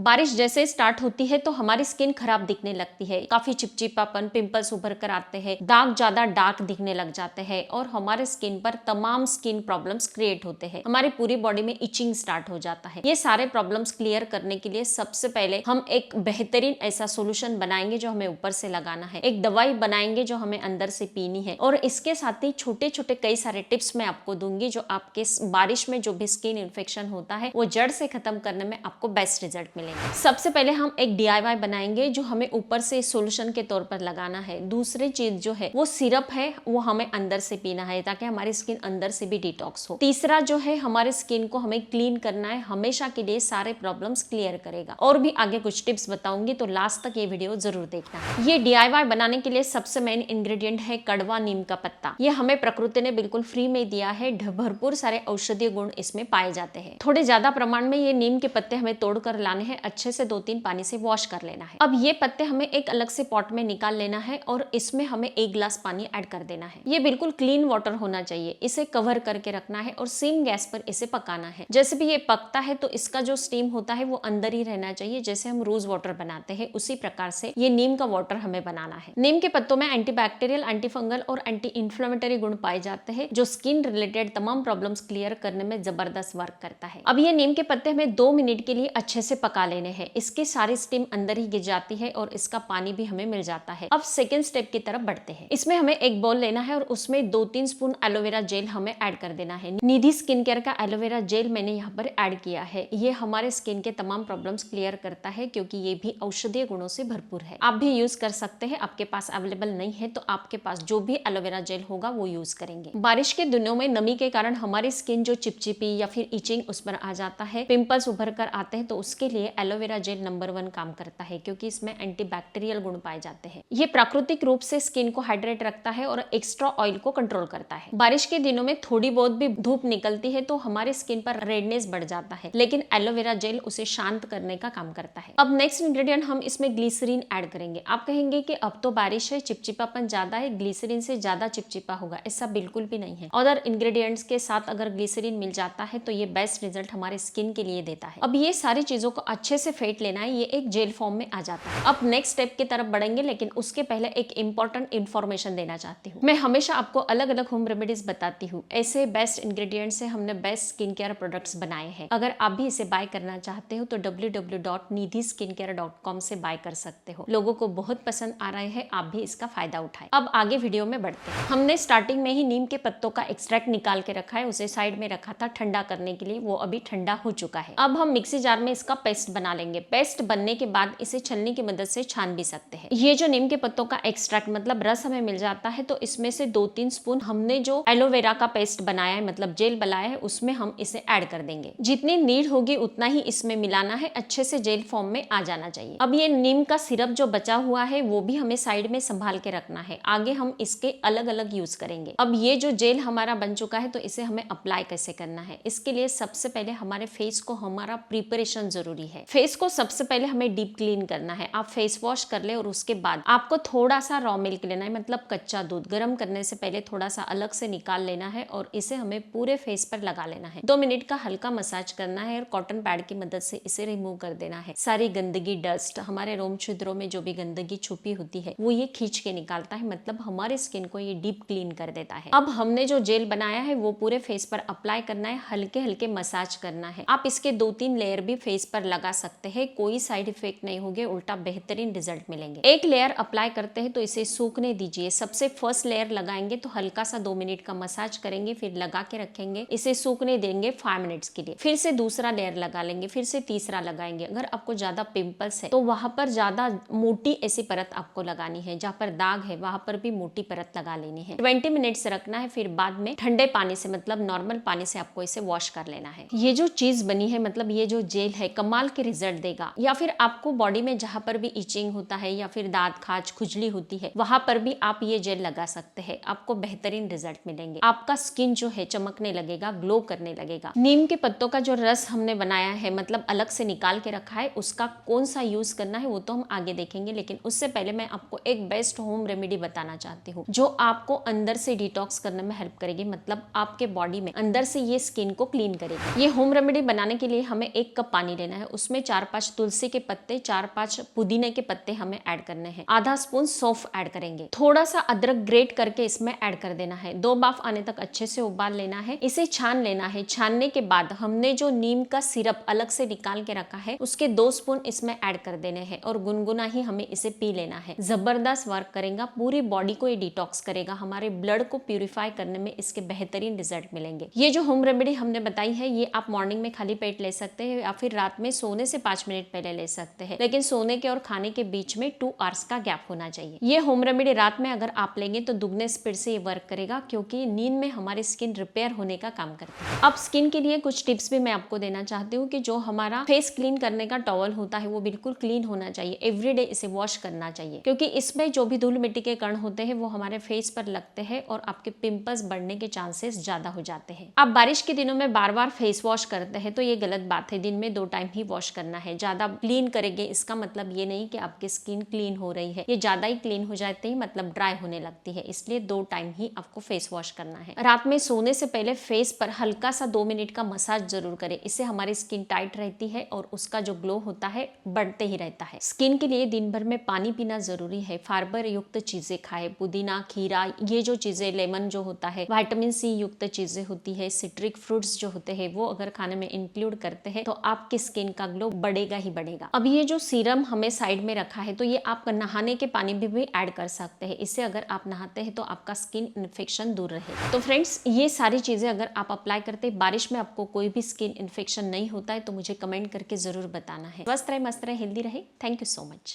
बारिश जैसे स्टार्ट होती है तो हमारी स्किन खराब दिखने लगती है, काफी चिपचिपापन, पिंपल्स उभर कर आते हैं, दाग ज्यादा डार्क दिखने लग जाते हैं और हमारे स्किन पर तमाम स्किन प्रॉब्लम्स क्रिएट होते हैं। हमारी पूरी बॉडी में इचिंग स्टार्ट हो जाता है। ये सारे प्रॉब्लम्स क्लियर करने के लिए सबसे पहले हम एक बेहतरीन ऐसा सोल्यूशन बनाएंगे जो हमें ऊपर से लगाना है, एक दवाई बनाएंगे जो हमें अंदर से पीनी है और इसके साथ ही छोटे छोटे कई सारे टिप्स मैं आपको दूंगी जो आपके बारिश में जो भी स्किन इन्फेक्शन होता है वो जड़ से खत्म करने में आपको बेस्ट रिजल्ट मिलेंगे। सबसे पहले हम एक DIY बनाएंगे जो हमें ऊपर से सोल्यूशन के तौर पर लगाना है। दूसरी चीज जो है वो सिरप है, वो हमें अंदर से पीना है ताकि हमारी स्किन अंदर से भी डिटॉक्स हो। तीसरा जो है हमारे स्किन को हमें क्लीन करना है, हमेशा के लिए सारे प्रॉब्लम्स क्लियर करेगा। और भी आगे कुछ टिप्स बताऊंगी तो लास्ट तक ये वीडियो जरूर देखना है। ये DIY बनाने के लिए सबसे मेन इंग्रेडिएंट है कड़वा नीम का पत्ता। ये हमें प्रकृति ने बिल्कुल फ्री में दिया है, भरपूर सारे औषधीय गुण इसमें पाए जाते हैं। थोड़े ज्यादा प्रमाण में ये नीम के पत्ते हमें तोड़कर लाने हैं, अच्छे से 2-3 पानी से वॉश कर लेना है। अब ये पत्ते हमें एक अलग से पॉट में निकाल लेना है और इसमें हमें 1 गिलास पानी ऐड कर देना है। ये बिल्कुल क्लीन वाटर होना चाहिए। इसे कवर करके रखना है और सेम गैस पर इसे पकाना है। जैसे भी ये पकता है तो इसका जो स्टीम होता है वो अंदर ही रहना चाहिए। जैसे हम रोज वाटर बनाते हैं उसी प्रकार से ये नीम का वाटर हमें बनाना है। नीम के पत्तों में एंटीबैक्टीरियल, एंटीफंगल और एंटी इंफ्लेमेटरी गुण पाए जाते हैं जो स्किन रिलेटेड तमाम प्रॉब्लम्स क्लियर करने में जबरदस्त वर्क करता है। अब ये नीम के पत्ते हमें 2 मिनट के लिए अच्छे से पका लेने हैं। इसकी सारी स्टीम अंदर ही गिर जाती है और इसका पानी भी हमें मिल जाता है। अब सेकेंड स्टेप की तरफ बढ़ते हैं। इसमें हमें एक बाउल लेना है और उसमें 2-3 स्पून एलोवेरा जेल हमें ऐड कर देना है। निधि स्किन केयर का एलोवेरा जेल मैंने यहाँ पर ऐड किया है। ये हमारे स्किन के तमाम प्रॉब्लम्स क्लियर करता है क्योंकि ये भी औषधीय गुणों से भरपूर है। आप भी यूज कर सकते हैं। आपके पास अवेलेबल नहीं है तो आपके पास जो भी एलोवेरा जेल होगा वो यूज करेंगे। बारिश के दिनों में नमी के कारण हमारी स्किन जो चिपचिपी या फिर इचिंग उस पर आ जाता है, पिंपल्स उभर कर आते हैं, तो उसके लिए एलोवेरा जेल नंबर 1 काम करता है क्योंकि इसमें एंटीबैक्टीरियल गुण पाए जाते हैं। ये प्राकृतिक रूप से स्किन को हाइड्रेट रखता है और एक्स्ट्रा ऑयल को कंट्रोल करता है। बारिश के दिनों में थोड़ी बहुत भी धूप निकलती है तो हमारे स्किन पर रेडनेस बढ़ जाता है, लेकिन एलोवेरा जेल उसे शांत करने का काम करता है। अब नेक्स्ट इंग्रेडिएंट हम इसमें ग्लिसरीन ऐड करेंगे। आप कहेंगे कि अब तो बारिश है, चिपचिपापन ज्यादा है, ग्लिसरीन से ज्यादा चिपचिपा होगा। ऐसा बिल्कुल भी नहीं है। अदर इंग्रेडिएंट्स के साथ अगर ग्लिसरीन मिल जाता है तो ये बेस्ट रिजल्ट हमारे स्किन के लिए देता है। अब ये सारी चीजों को अच्छे से फेंट लेना है। ये एक जेल फॉर्म में आ जाता है। अब नेक्स्ट स्टेप की तरफ बढ़ेंगे, लेकिन उसके पहले एक इंपॉर्टेंट इन्फॉर्मेशन देना चाहती हूँ। मैं हमेशा आपको अलग अलग होम रेमेडीज बताती हूँ। ऐसे बेस्ट इंग्रेडिएंट से हमने बेस्ट स्किन केयर प्रोडक्ट्स बनाए हैं। अगर आप भी इसे बाय करना चाहते हो तो www.nidhiskincare.com से बाय कर सकते हो। लोगों को बहुत पसंद आ रहे हैं, आप भी इसका फायदा उठाएं। अब आगे वीडियो में बढ़ते हैं। हमने स्टार्टिंग में ही नीम के पत्तों का एक्सट्रैक्ट निकाल के रखा है, उसे साइड में रखा था ठंडा करने के लिए, वो अभी ठंडा हो चुका है। अब हम मिक्सी जार में इसका पेस्ट बना लेंगे। पेस्ट बनने के बाद इसे छलनी की मदद से छान भी सकते हैं। ये जो नीम के पत्तों का एक्सट्रैक्ट मतलब रस हमें मिल जाता है तो इसमें से 2-3 स्पून हमने जो एलोवेरा का पेस्ट बनाया है मतलब जेल बनाया है उसमें हम इसे ऐड कर देंगे। जितनी नीड होगी उतना ही इसमें मिलाना है, अच्छे से जेल फॉर्म में आ जाना चाहिए। अब ये नीम का सिरप जो बचा हुआ है वो भी हमें साइड में संभाल के रखना है। आगे हम इसके अलग अलग यूज करेंगे। अब ये जो जेल हमारा बन चुका है तो इसे हमें अप्लाई कैसे करना है, इसके लिए सबसे पहले हमारे फेस को हमारा प्रिपरेशन जरूरी है। फेस को सबसे पहले हमें डीप क्लीन करना है। आप फेस वॉश कर ले और उसके बाद आपको थोड़ा सा रॉ मिल्क लेना है मतलब कच्चा दूध। गर्म करने से पहले थोड़ा सा अलग से निकाल लेना है और इसे हमें पूरे फेस पर लगा लेना है। 2 मिनट का हल्का मसाज करना है और कॉटन पैड की मदद से इसे रिमूव कर देना है। सारी गंदगी, डस्ट, हमारे रोम छिद्रों में जो भी गंदगी छुपी होती है वो ये खींच के निकालता है, मतलब हमारे स्किन को ये डीप क्लीन कर देता है। अब हमने जो जेल बनाया है वो पूरे फेस पर अप्लाई करना है, हल्के हल्के मसाज करना है। आप इसके 2-3 लेयर भी फेस पर लगा सकते हैं, कोई साइड इफेक्ट नहीं होंगे, उल्टा बेहतरीन रिजल्ट मिलेंगे। एक लेयर अप्लाई करते हैं तो इसे सूखने दीजिए। सबसे फर्स्ट लेयर लगाएंगे तो हल्का सा 2 मिनट का मसाज करेंगे, फिर लगा के रखेंगे, इसे सूखने देंगे 5 मिनट्स के लिए। फिर से दूसरा लेयर लगा लेंगे, फिर से तीसरा लगाएंगे। अगर आपको ज्यादा पिंपल्स है तो वहां पर ज्यादा मोटी ऐसी परत आपको लगानी है, जहां पर दाग है वहां पर भी मोटी परत लगा लेनी है। 20 मिनट्स रखना है, फिर बाद में ठंडे पानी से मतलब नॉर्मल पानी से आपको इसे वॉश कर लेना है। ये जो चीज बनी है मतलब ये जो जेल है कमाल के रिजल्ट देगा। या फिर आपको बॉडी में जहां पर भी इचिंग होता है या फिर दांत खाज खुजली होती है वहां पर भी आप ये जेल लगा सकते हैं, आपको बेहतरीन रिजल्ट मिलेंगे। आपका स्किन जो है चमकने लगेगा, ग्लो करने लगेगा। नीम के पत्तों का जो रस हमने बनाया है मतलब अलग से निकाल के रखा है, उसका कौन सा यूज करना है वो तो हम आगे देखेंगे, लेकिन उससे पहले मैं आपको एक बेस्ट होम रेमेडी बताना चाहती हूँ जो आपको अंदर से डिटॉक्स करने में हेल्प करेगी, मतलब आपके बॉडी में अंदर से ये स्किन को क्लीन करेगी। ये होम रेमेडी बनाने के लिए हमें 1 कप पानी लेना है, उसमें इसमें 4-5 तुलसी के पत्ते, 4-5 पुदीने के पत्ते हमें ऐड करने हैं। आधा स्पून सौंफ ऐड करेंगे। थोड़ा सा अदरक ग्रेट करके इसमें ऐड कर देना है। 2 बाफ आने तक अच्छे से उबाल लेना है। इसे छान लेना है। छानने के बाद हमने जो नीम का सिरप अलग से निकाल के रखा है उसके 2 स्पून इसमें ऐड कर देने हैं और गुनगुना ही हमें इसे पी लेना है। जबरदस्त वर्क करेगा, पूरी बॉडी को ये डिटॉक्स करेगा, हमारे ब्लड को प्यूरिफाई करने में इसके बेहतरीन रिजल्ट मिलेंगे। ये जो होम रेमेडी हमने बताई है ये आप मॉर्निंग में खाली पेट ले सकते हैं या फिर रात में सोने से 5 मिनट पहले ले सकते हैं, लेकिन सोने के और खाने के बीच में 2 आवर्स का गैप होना चाहिए। ये होम रेमेडी रात में अगर आप लेंगे तो दुगने स्पीड से ये वर्क करेगा, क्योंकि नींद में हमारी स्किन रिपेयर होने का काम करती है। अब स्किन के लिए कुछ टिप्स भी मैं आपको देना चाहती हूँ कि जो हमारा फेस क्लीन करने का टॉवल होता है वो बिल्कुल क्लीन होना चाहिए। एवरीडे इसे वॉश करना चाहिए, क्योंकि इसमें जो भी धूल मिट्टी के कण होते हैं वो हमारे फेस पर लगते हैं और आपके पिंपल्स बढ़ने के चांसेस ज्यादा हो जाते हैं। आप बारिश के दिनों में बार बार फेस वॉश करते हैं तो ये गलत बात है। दिन में 2 टाइम ही वॉश करना है। ज्यादा क्लीन करेंगे इसका मतलब ये नहीं कि आपकी स्किन क्लीन हो रही है, ये ज्यादा ही क्लीन हो जाते ही मतलब ड्राई होने लगती है, इसलिए 2 टाइम ही आपको फेस वॉश करना है। रात में सोने से पहले फेस पर हल्का सा 2 मिनट का मसाज जरूर करें, इससे हमारी स्किन टाइट रहती है और उसका जो ग्लो होता है बढ़ते ही रहता है। स्किन के लिए दिन भर में पानी पीना जरूरी है। फाइबर युक्त चीजें खाएं, पुदीना, खीरा, ये जो चीजें, लेमन जो होता है, विटामिन सी युक्त चीजें होती है, सिट्रिक फ्रूट्स जो होते हैं वो अगर खाने में इंक्लूड करते हैं तो आपकी स्किन का ग्लो बढ़ेगा ही बढ़ेगा। अब ये जो सीरम हमें साइड में रखा है तो ये आप नहाने के पानी में भी ऐड कर सकते हैं। इससे अगर आप नहाते हैं तो आपका स्किन इन्फेक्शन दूर रहे। तो फ्रेंड्स, ये सारी चीजें अगर आप अप्लाई करते हैं, बारिश में आपको कोई भी स्किन इन्फेक्शन नहीं होता है तो मुझे कमेंट करके जरूर बताना है। स्वस्थ रहे, मस्त रहे, हेल्दी रहे। Thank you so much.